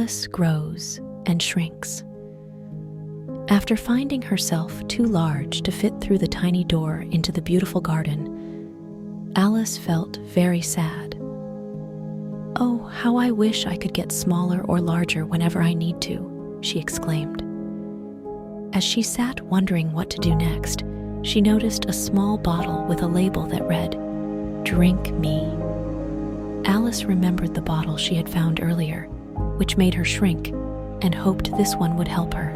Alice grows and shrinks. After finding herself too large to fit through the tiny door into the beautiful garden, Alice felt very sad. "Oh, how I wish I could get smaller or larger whenever I need to," she exclaimed. As she sat wondering what to do next, she noticed a small bottle with a label that read, "Drink me." Alice remembered the bottle she had found earlier, which made her shrink, and hoped this one would help her.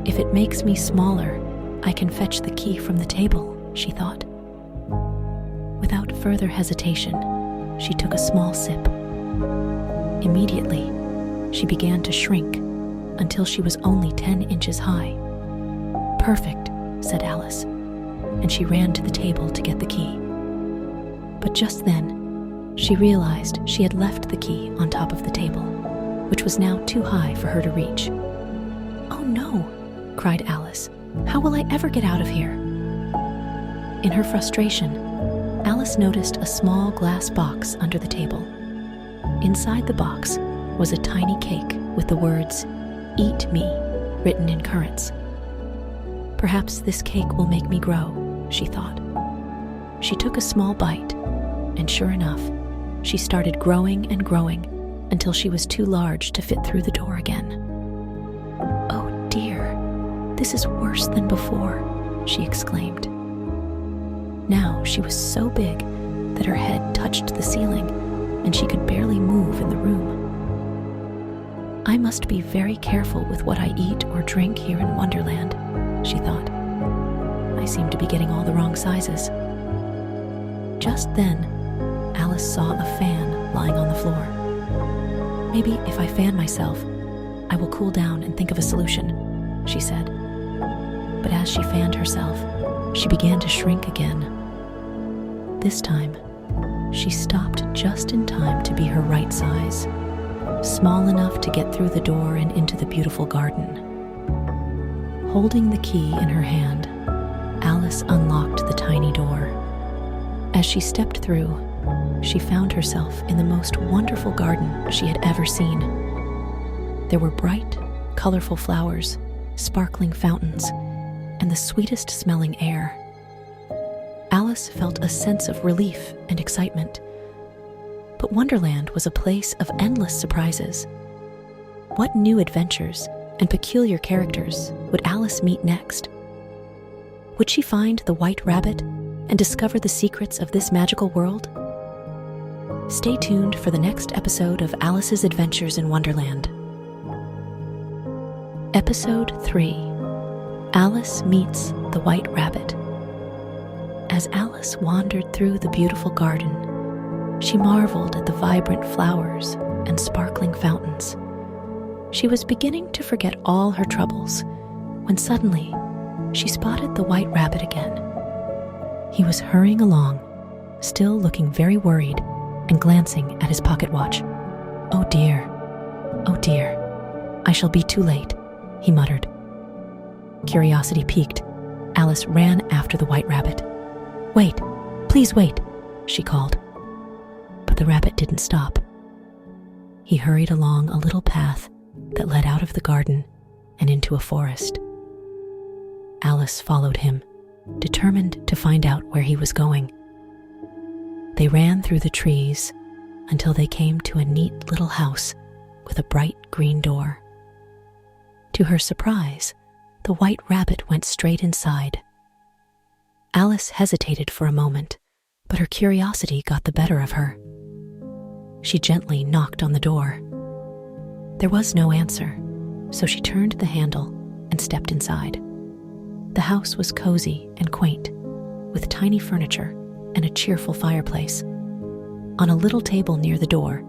"If it makes me smaller, I can fetch the key from the table," she thought. Without further hesitation, she took a small sip. Immediately, she began to shrink until she was only 10 inches high. "Perfect," said Alice, and she ran to the table to get the key. But just then, she realized she had left the key on top of the table, which was now too high for her to reach. "Oh no," cried Alice. "How will I ever get out of here?" In her frustration, Alice noticed a small glass box under the table. Inside the box was a tiny cake with the words, "Eat me," written in currants. "Perhaps this cake will make me grow," she thought. She took a small bite, and sure enough, she started growing and growing until she was too large to fit through the door again. "Oh dear, this is worse than before," she exclaimed. Now she was so big that her head touched the ceiling and she could barely move in the room. "I must be very careful with what I eat or drink here in Wonderland," she thought. "I seem to be getting all the wrong sizes." Just then, Alice saw a fan lying on the floor. "Maybe if I fan myself, I will cool down and think of a solution," she said. But as she fanned herself, she began to shrink again. This time, she stopped just in time to be her right size, small enough to get through the door and into the beautiful garden. Holding the key in her hand, Alice unlocked the tiny door. As she stepped through, she found herself in the most wonderful garden she had ever seen. There were bright, colorful flowers, sparkling fountains, and the sweetest smelling air. Alice felt a sense of relief and excitement. But Wonderland was a place of endless surprises. What new adventures and peculiar characters would Alice meet next? Would she find the White Rabbit and discover the secrets of this magical world? Stay tuned for the next episode of Alice's Adventures in Wonderland. Episode 3: Alice Meets the White Rabbit. As Alice wandered through the beautiful garden, she marveled at the vibrant flowers and sparkling fountains. She was beginning to forget all her troubles when suddenly she spotted the White Rabbit again. He was hurrying along, still looking very worried and glancing at his pocket watch. Oh dear, I shall be too late," he muttered. Curiosity piqued, Alice ran after the White Rabbit. "Wait, please wait," she called. But the rabbit didn't stop. He hurried along a little path that led out of the garden and into a forest. Alice followed him, determined to find out where he was going. They ran through the trees until they came to a neat little house with a bright green door. To her surprise, the White Rabbit went straight inside. Alice hesitated for a moment, but her curiosity got the better of her. She gently knocked on the door. There was no answer, so she turned the handle and stepped inside. The house was cozy and quaint, with tiny furniture and a cheerful fireplace. On a little table near the door,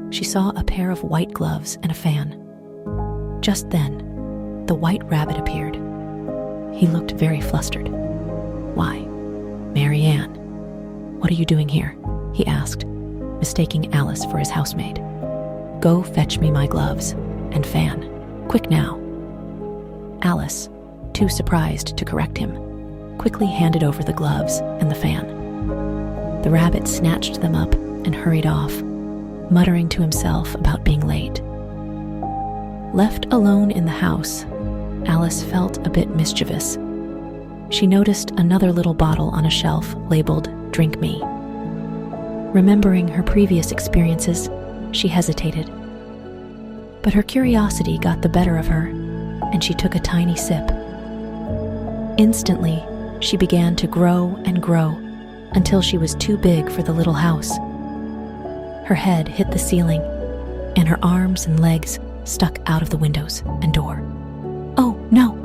she saw a pair of white gloves and a fan. Just then, the White Rabbit appeared. He looked very flustered. "Why, Mary Ann, what are you doing here?" he asked, mistaking Alice for his housemaid. "Go fetch me my gloves and fan, quick now." Alice, too surprised to correct him, quickly handed over the gloves and the fan. The rabbit snatched them up and hurried off, muttering to himself about being late. Left alone in the house, Alice felt a bit mischievous. She noticed another little bottle on a shelf labeled "Drink Me." Remembering her previous experiences, she hesitated. But her curiosity got the better of her, and she took a tiny sip. Instantly, she began to grow and grow until she was too big for the little house. Her head hit the ceiling, and her arms and legs stuck out of the windows and door. "Oh, no,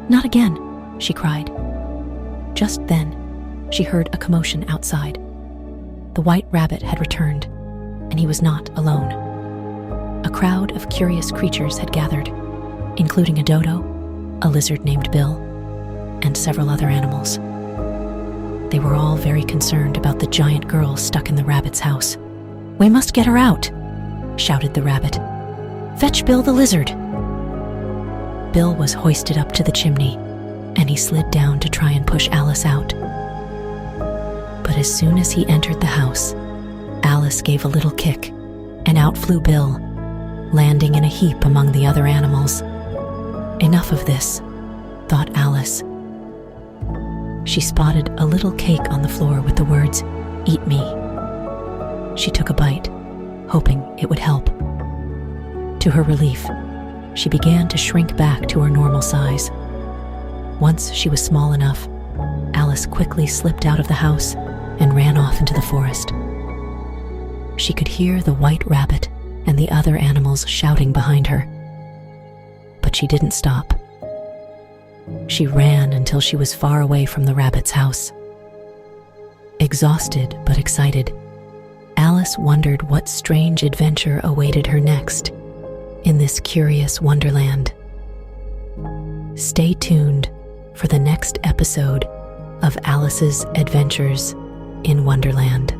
not again," she cried. Just then, she heard a commotion outside. The white rabbit had returned, and he was not alone. A crowd of curious creatures had gathered, including a dodo, a lizard named Bill, and several other animals. They were all very concerned about the giant girl stuck in the rabbit's house. "We must get her out," shouted the rabbit. "Fetch Bill the lizard." Bill was hoisted up to the chimney, and he slid down to try and push Alice out. But as soon as he entered the house, Alice gave a little kick, and out flew Bill, landing in a heap among the other animals. Enough of this, thought Alice. She spotted a little cake on the floor with the words, "Eat me." She took a bite, hoping it would help. To her relief, she began to shrink back to her normal size. Once she was small enough, Alice quickly slipped out of the house and ran off into the forest. She could hear the white rabbit and the other animals shouting behind her. But she didn't stop. She ran until she was far away from the rabbit's house. Exhausted but excited, Alice wondered what strange adventure awaited her next in this curious wonderland. Stay tuned for the next episode of Alice's Adventures in Wonderland.